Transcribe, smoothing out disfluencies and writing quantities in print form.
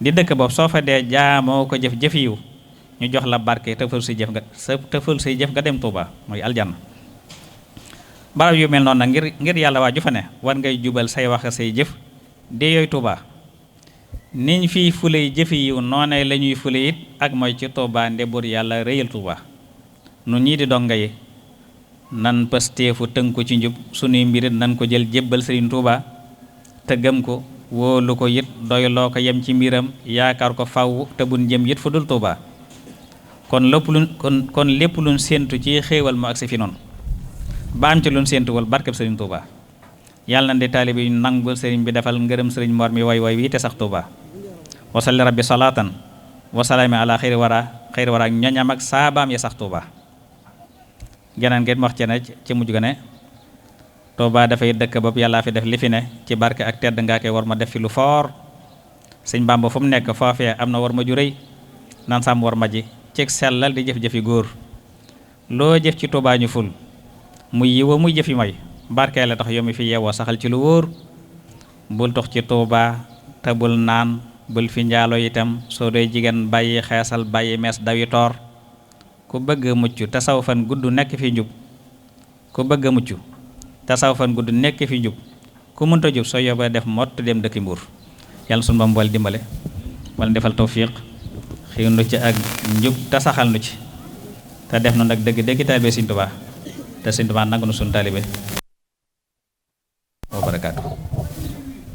di dëkk boobu soo fa dee jaamoo ko jëf yiw ñu jox la barke te ful say jëf nga dem Tuuba mooy aljanna. barab yu mel noonu nag ngir yàlla waa ju fa ne war ngay jubal say wax say jëf de yooyu Tuuba niñ fii fuley jëfi yiw noonee la ñuy fule it ak mooy ci Tuuba nde buur yàlla rëyal Tuuba. nu ñii di donga yi nan pasteefu tënku ci njub sunuy mbirit nan ko jël jébbal Sëriñ Tuuba te gëm ko wóolu ko it doyloo ko yem ci mbiram yaakaar ko faw te buñ jëm it fu dul Tuuba. kon lépp luñ séentu ci xéewal mu agsi fi noonu ba am ci luñ séentuwul barkeb Sëriñ Tuuba yàlla na di taalibe yu nangul sëriñ bi defal ngërëm sëriñ Mor mi way wi te sax Tuuba. wasalli rabbi salaatan wasalaami ala xayri wara ak ñoñam ak saabaam ya sax Tuuba. geneen ngeen wax ci ne ci mujj ga ne Tuuba dafay dëkk bopp yàllaa fi def li fi ne ci barke ak tedd ngaa koy war ma def fi lu foor sëñ Bàmba fu mu nekk foofee am na war ma ju rëy nan sàmm war ma ji cig sellal di jëf-jëfi góor loo jëf ci Tuuba ñu ful muy yiwa muy jëfi may barkee la tax yow mi fi yeewoo saxal ci lu wóor bul tox ci Tuuba te bul naan bul fi njaalo itam soo dee jigéen bàyyi xeesal bàyyi mees dawi toor ku bëgg mucc te saw fan gudd nekk fi njub ku bëgg mucc te saw fan gudd nekk fi njub ku mënta jub soo yóbbee def mott dem dëkki Mbuur yàlla sunu Boroom boole dimbale wala defal tawfiq xiir nu ci ak njub te saxal nu ci te def nu nag dëgg taalibe Sëriñ Tuubaa te Sëriñ Tuubaa nangu nu sunu taalibe